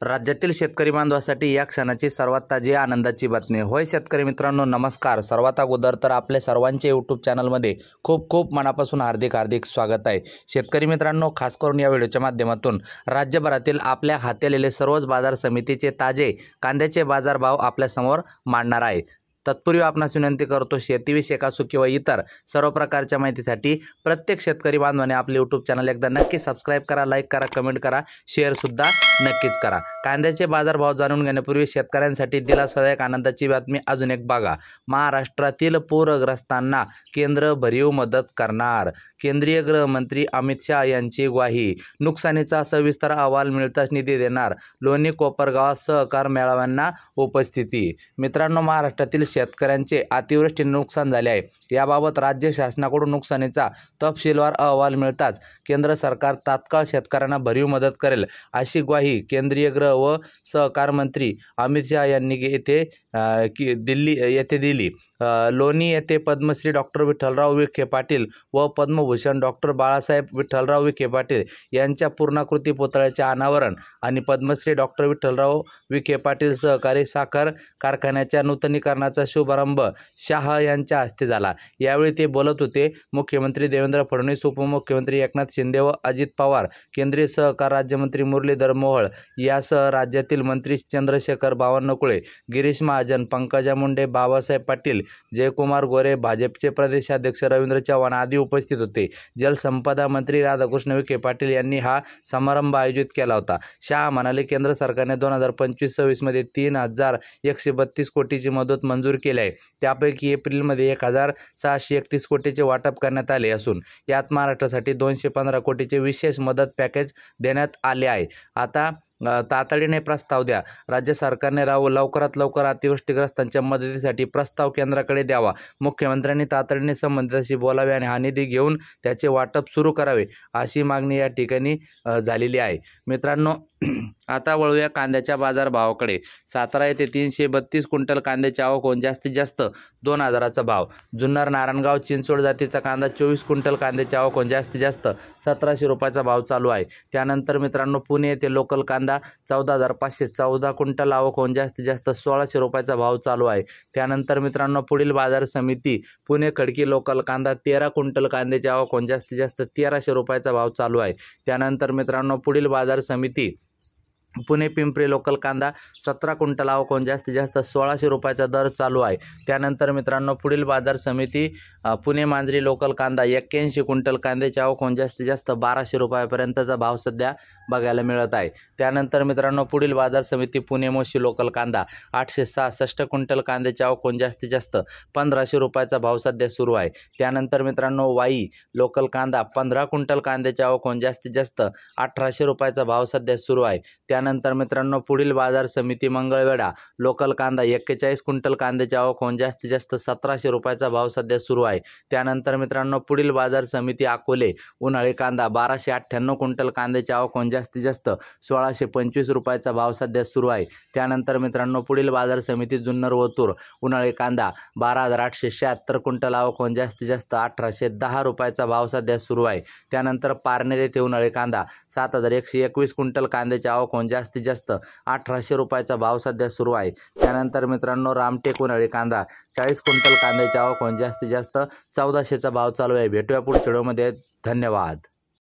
राज्यातील शेतकरी बांधवांसाठी या क्षणाची सर्वात ताजी आनंदाची बातमी। होय शेतकरी मित्रांनो, नमस्कार। सर्वात अगोदर तर आपले सर्वांचे यूट्यूब चॅनलमध्ये खूप खूप मनापासून हार्दिक स्वागत आहे। शेतकरी मित्रांनो, खास करून या व्हिडिओच्या माध्यमातून राज्यभरातील आपल्या हाती आलेले सर्वच बाजार समितीचे ताजे कांद्याचे बाजारभाव आपल्यासमोर मांडणार आहे। तत्पूर्वी आपणास विनंती करतो, शेतीविषयक असो किंवा इतर सर्व प्रकारच्या माहितीसाठी प्रत्येक शेतकरी बांधवाने आपले यूट्यूब चॅनल एकदा नक्की सबस्क्राईब करा, लाईक करा, कमेंट करा, शेअर सुद्धा नक्कीच करा। कांद्याचे बाजारभाव जाणून घेण्यापूर्वी शेतकऱ्यांसाठी दिलासादायक आनंदाची बातमी अजून एक बघा। महाराष्ट्रातील पूरग्रस्तांना केंद्र भरीव मदत करणार। केंद्रीय गृहमंत्री अमित शाह यांची ग्वाही। नुकसानीचा सविस्तर अहवाल मिळताच निधी देणार। लोणी कोपरगावात सहकार मेळाव्यांना उपस्थिती। मित्रांनो, महाराष्ट्रातील शेतकऱ्यांचे अतिवृष्टीने नुकसान झाले आहे। याबाबत राज्य शासनाकडून नुकसानीचा तपशीलवार अहवाल मिळताच केंद्र सरकार तात्काळ शेतकऱ्यांना भरीव मदत करेल, अशी ग्वाही केंद्रीय गृह व सहकार मंत्री अमित शाह यांनी दिल्ली येथे दिली। लोणी येथे पद्मश्री डॉक्टर विठ्ठलराव विखे पाटील व पद्मभूषण डॉक्टर बाळासाहेब विठ्ठलराव विखे पाटील यांच्या पूर्णाकृती पुतळ्याचे अनावरण आणि पद्मश्री डॉक्टर विठ्ठलराव विखे पाटील सहकारी साखर कारखान्याच्या नूतनीकरणाचा शुभारंभ शाह यांच्या हस्ते झाला। यावेळी ते बोलत होते। मुख्यमंत्री देवेंद्र फडणवीस, उपमुख्यमंत्री एकनाथ शिंदे व अजित पवार, केंद्रीय सहकार राज्यमंत्री मुरलीधर मोहोळ यासह राज्यातील मंत्री चंद्रशेखर बावनकुळे, गिरीश महाजन, पंकजा मुंडे, बाबासाहेब पाटील, जयकुमार गोरे, भाजपचे प्रदेशाध्यक्ष रवींद्र चव्हाण आदी उपस्थित होते। जलसंपदा मंत्री राधाकृष्ण विखे पाटील यांनी हा समारंभ आयोजित केला होता। शाह म्हणाले, केंद्र सरकारने 2025-26 मध्ये 3,132 कोटीची मदत मंजूर केली आहे। त्यापैकी एप्रिलमध्ये 1,631 कोटीचे वाटप करण्यात आले असून यात महाराष्ट्रासाठी 215 कोटीचे विशेष मदत पॅकेज देण्यात आले आहे। आता तातडीने प्रस्ताव द्या। राज्य सरकारने लवकरात लवकर अतिवृष्टीग्रस्तांच्या मदतीसाठी प्रस्ताव केंद्राकडे द्यावा। मुख्यमंत्र्यांनी तातडीने संबंधितांशी बोलावे आणि हा निधी घेऊन त्याचे वाटप सुरू करावे, अशी मागणी या ठिकाणी झालेली आहे। मित्रांनो, आता वळूया कांद्याच्या बाजारभावाकडे। सातारा येथे 332 क्विंटल कांद्याची आवक होऊन जास्तीत जास्त 2,000चा भाव। जुन्नर, नारायणगाव, चिंचोड जातीचा कांदा 24 क्विंटल कांद्याची आवक होऊन जास्तीत जास्त 1,700 रुपयाचा भाव चालू आहे। त्यानंतर मित्रांनो, पुणे येथे लोकल कांदा 14,514 क्विंटल आवक होऊन जास्तीत जास्त 1,600 रुपयाचा भाव चालू आहे। त्यानंतर मित्रांनो, पुढील बाजार समिती पुणे खडकी लोकल कांदा 13 क्विंटल कांद्याची आवक होऊन जास्तीत जास्त 1,300 रुपयाचा भाव चालू आहे। त्यानंतर मित्रांनो, पुढील बाजार समिती पुणे पिंपरी लोकल कांदा 17 क्विंटल आवक होऊन जास्तीत जास्त 1,600 रुपयाचा दर चालू आहे। त्यानंतर मित्रांनो, पुढील बाजार समिती पुणे मांजरी लोकल कांदा 81 क्विंटल कांद्याची आवक होऊन जास्तीत जास्त 1,200 रुपयापर्यंतचा भाव सध्या बघायला मिळत आहे। त्यानंतर मित्रांनो, पुढील बाजार समिती पुणे मोशी लोकल कांदा 866 क्विंटल कांद्याची आवक होऊन जास्तीत जास्त 1,500 रुपयाचा भाव सध्या सुरू आहे। त्यानंतर मित्रांनो, वाई लोकल कांदा 15 क्विंटल कांद्याची आवक होऊन जास्तीत जास्त 1,800 रुपयाचा भाव सध्या सुरू आहे। त्यानंतर मित्रांनो, पुढील बाजार समिती मंगळवेढा लोकल कांदा 41 क्विंटल कांद्याची आवक होऊन जास्तीत जास्त 1,700 रुपयाचा भाव सध्या सुरू आहे। त्यानंतर मित्रांनो, पुढील बाजार समिती अकोले उन्हाळी कांदा 1,298 क्विंटल कांद्याची आवक होऊन जास्तीत जास्त 1,625 रुपयाचा भाव सध्या सुरू आहे। त्यानंतर मित्रांनो, पुढील बाजार समिती जुन्नर वतूर उन्हाळी कांदा 12,876 क्विंटल आवक होऊन जास्तीत जास्त 1,810 रुपयाचा भाव सध्या सुरू आहे। त्यानंतर पारनेर येथे उन्हाळी कांदा 7,121 क्विंटल कांद्याची आवक होऊन जास्तीत जास्त 1,800 रुपयाचा भाव सध्या सुरू आहे। त्यानंतर मित्रांनो, रामटेक उन्हाळी कांदा 40 क्विंटल कांद्याची आवक होऊन जास्तीत जास्त 1,400चा भाव चालू आहे। भेटूया पुढच्या व्हिडिओमध्ये। धन्यवाद।